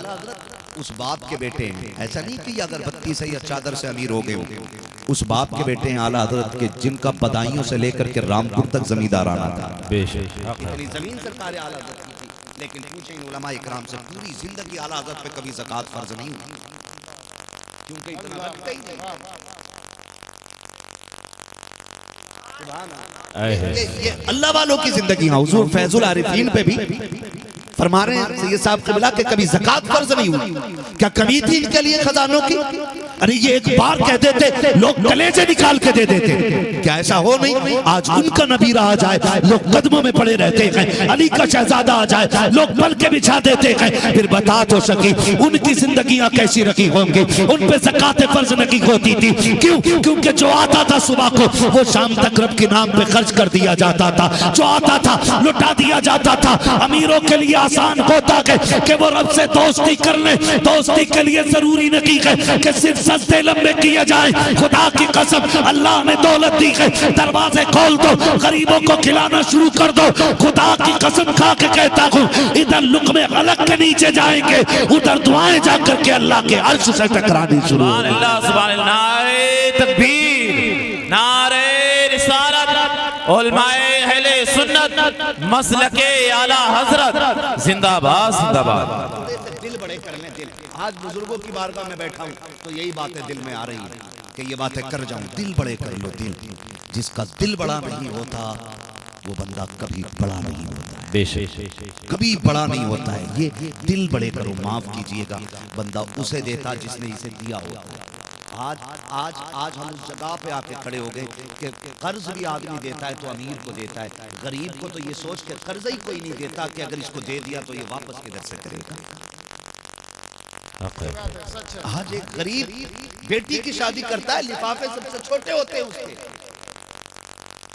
हजरत उस बाप के बेटे हैं, ऐसा नहीं कि अगरबत्ती से या चादर से अमीर हो गए हो, उस बाप के बेटे हैं आला हजरत के जिनका बदायूं से लेकर के रामपुर तक जमींदाराना था। इतनी जमीन सरकार आला हजरत की थी, लेकिन पूछें उलमा इकराम से पूरी जिंदगी आला हजरत पे कभी ज़कात फर्ज नहीं हुई, क्योंकि इतना रखते ही नहीं। ये अल्लाह वालों की जिंदगी। हुजूर फैजुल आरिफीन पे भी फरमा रहे हैं सैयद साहब क़िबला के कभी ज़कात फर्ज नहीं हुई, क्या कमी थी इनके लिए खजानों की? अरे ये एक बार कह देते लोग कलेजे निकाल के दे देते, क्या ऐसा हो नहीं? आज उनका नबीरा आ जाए लोग कदमों में पड़े रहते हैं, अली का शहजादा आ जाए लोग पल के बिछा देते हैं। फिर बता तो सके उनकी जिंदगियां कैसी रखी होंगी, उन पे ज़कात फर्ज नहीं होती थी। क्यों? क्योंकि जो आता था सुबह को वो शाम तक रब के नाम पे खर्च कर दिया जाता था, जो आता था लुटा दिया जाता था। अमीरों के लिए आसान होता है कि वो रब से दोस्ती कर ले, दोस्ती के लिए जरूरी नहीं है कि सिर्फ सस्ते लंबे किए जाए। खुदा की कसम अल्लाह ने दौलत दी है, दरवाजे खोल दो, गरीबों को खिलाना शुरू कर दो। खुदा की कसम खा के कहता हूँ इधर लुक़मे अलग के नीचे जाएंगे, उधर दुआएं जाकर के अल्लाह के अर्श से टकरानी शुरू। नारे तकबीर, नारे रिसालत, उलमाए अहले सुन्नत, मसलके आला हजरत जिंदाबाद जिंदाबाद। दिल बड़े करने दिल। आज बुजुर्गों की बारगाह में बैठा हूँ तो यही बातें दिल में आ रही है कि ये बातें कर जाऊं। दिल बड़े कर लो, दिल। जिसका दिल बड़ा नहीं होता वो बंदा कभी बड़ा नहीं होता है, कभी बड़ा नहीं होता है। ये दिल बड़े करो, माफ कीजिएगा, बंदा उसे देता जिसने इसे दिया होता है। आज आज आज हम उस जगह पे आके खड़े हो गए कि कर्ज भी आदमी देता है तो अमीर को देता है, गरीब को तो ये सोच के कर्ज ही कोई नहीं देता कि अगर इसको दे दिया तो ये वापस किधर से करेगा। आज एक गरीब बेटी की शादी करता है, लिफाफे सबसे छोटे होते हैं उसके,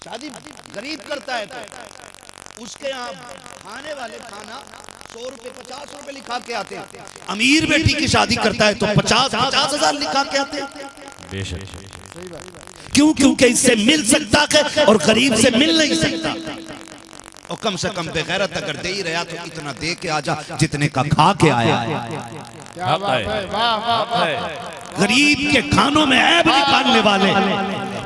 शादी गरीब करता है तो उसके यहाँ खाने वाले खाना 100 रुपए 50 रुपए लिखा के आते हैं। अमीर बेटी की शादी करता है तो 50-50 हजार लिखा के आते हैं। क्यों? क्योंकि इससे मिल सकता है और गरीब से मिल नहीं सकता। और कम से कम बेगैरत अगर दे ही रहा तो इतना दे के आजा जितने का खा के आया। गरीब के खानों में ऐब निकालने वाले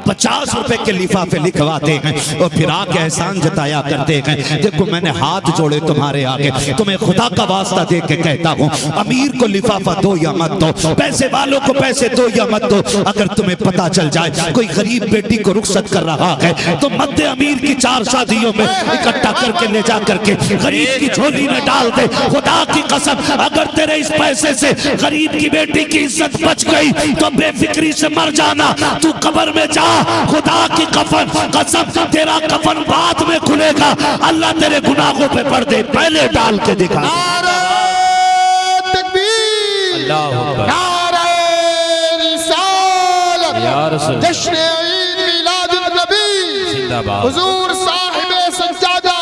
50 रुपए के लिफाफे लिखवाते हैं और फिर आके एहसान जताया करते हैं। देखो मैंने हाथ जोड़े तुम्हारे आगे, तुम्हें खुदा का वास्ता दे के कहता हूँ, अमीर को लिफाफा दो या मत दो, पैसे वालों को पैसे दो या मत दो, अगर तुम्हें पता चल जाए कोई गरीब बेटी को रुखसत कर रहा है तो मध्य अमीर की 4 शादियों में इकट्ठा करके ले जा करके गरीब की झोली में डाल दे। खुदा की कसम अगर तेरे इस पैसे से गरीब की बेटी की इज्जत बच गई तो बेफिक्री से मर जाना, तू कब्र में जा। खुदा की कसम तेरा कफन बाद में खुलेगा, अल्लाह तेरे गुनाहों पे पर्दे पहले डाल के दिखा। नारे तकबीर, नारे रिसालत, जश्न ईद मिलादुन नबी, हुजूर साहिब सज्जादा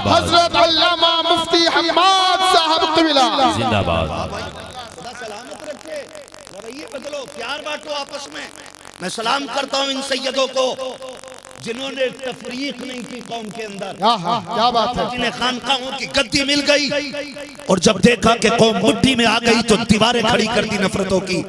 हजरत अल्लामा मुफ्ती हम्माद साहब क़िबला जिंदाबाद। सलामत रखे, रवैये बदलो, प्यार बांटो आपस में। मैं सलाम करता हूँ इन सैयदों को जिन्होंने तफरीक नहीं की कौम के अंदर, क्या बात है, जिन्हें खानकाहों की गद्दी मिल गई और जब देखा कि कौम मुट्ठी में आ गई तो दीवारें खड़ी कर दी नफरतों की।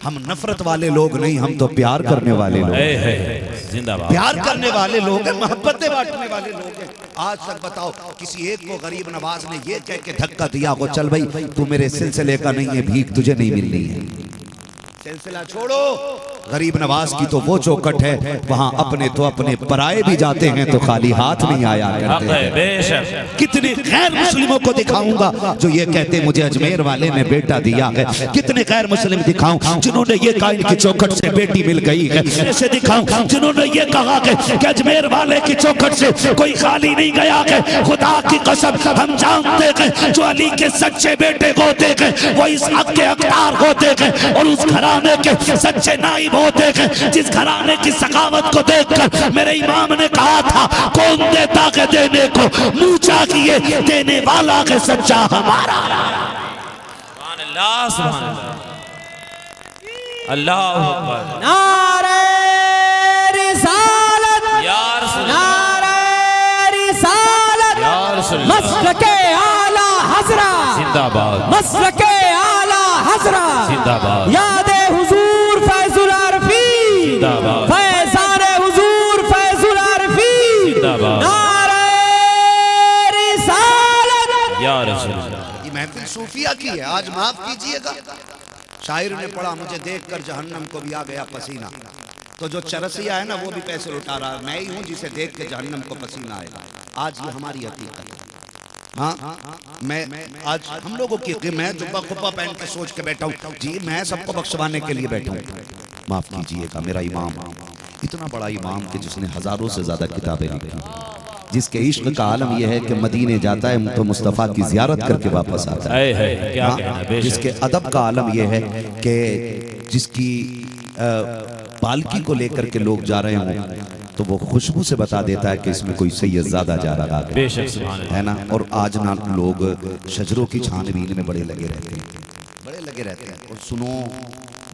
हम नफरत वाले लोग नहीं, हम तो प्यार करने वाले लोग हैं, जिंदाबाद। प्यार करने वाले लोग हैं, मोहब्बतें बांटने वाले लोग हैं। आज तक बताओ किसी एक को गरीब नवाज ने ये कह के धक्का दिया हो चल भाई तू मेरे सिलसिले का नहीं है, भीख तुझे नहीं मिलनी है। सिलसिला छोड़ो, गरीब नवाज की तो वो चौखट है, वहाँ अपने तो अपने पराए भी जाते हैं तो खाली हाथ नहीं आया करते हैं। कितने गैर मुस्लिमों को दिखाऊंगा जो ये कहते मुझे अजमेर वाले ने बेटा दिया है, कितने गैर मुस्लिम दिखाऊं जिन्होंने ये कहा इनकी चौखट से बेटी मिल गई है, ऐसे दिखाऊं जिन्होंने ये कहा कि अजमेर वाले की चौखट से कोई खाली नहीं गया है। खुदा की कसम हम जानते हैं जो अली के सच्चे बेटे होते हैं वो इस हक के हकदार होते हैं और उस घराने के सच्चे नाइब होते हैं जिस घराने की सखावत को देखकर मेरे इमाम ने कहा था कौन देता है देने को, मुंह चाहिए देने वाला के सच्चा हमारा। सुभान अल्लाह, सुभान अल्लाह, अल्लाह अकबर। नारे रिसालत, नारे रिसालत, मसलके आला हजरत जिंदाबाद मसलके आला हजरत जिंदाबाद यादे हुजूर फैजुल आरफी जिंदाबाद फैजाने हुजूर फैजुल आरफी जिंदाबाद नारे रिसालत या रसूल अल्लाह। ये महफिल सूफिया की है, आज माफ कीजिएगा। शायर ने पढ़ा, मुझे देखकर जहन्नम को भी आ गया पसीना। तो जो चरसिया है ना वो भी पैसे लुटा रहा है, मैं ही हूँ जिसे देख के जहन्नम को पसीना आएगा। आज ये हमारी हकीकत है। हाँ, मैं आज हम लोगों की, मैं जुब्बा खुब्बा पहन के सोच के बैठा हूँ जी मैं सबको बख्शवाने के लिए बैठा हूँ। माफ कीजिएगा, मेरा इमाम इतना बड़ा इमाम कि जिसने हजारों से ज्यादा किताबें लिखी, जिसके इश्क का आलम यह है कि मदीने जाता है तो मुस्तफ़ा की जियारत करके वापस आता है। क्या कहना है, बेशक। जिसके अदब का आलम यह है कि जिसकी पालकी को लेकर के लोग जा रहे हों तो वो खुशबू से बता देता है कि इसमें कोई सैयद ज़्यादा जा रहा है, बेशक सुभान अल्लाह। है ना। और आज ना लोग शजरों की छानबीन में बड़े लगे रहते हैं, बड़े लगे रहते हैं और सुनो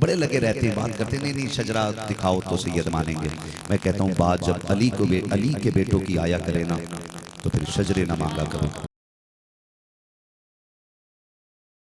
बड़े लगे रहते हैं, बात करते नहीं शजरा दिखाओ तो सैयद मानेंगे। मैं कहता हूँ बात जब अली के बेटों की आया करे ना तो फिर शजरे ना मांगा करो।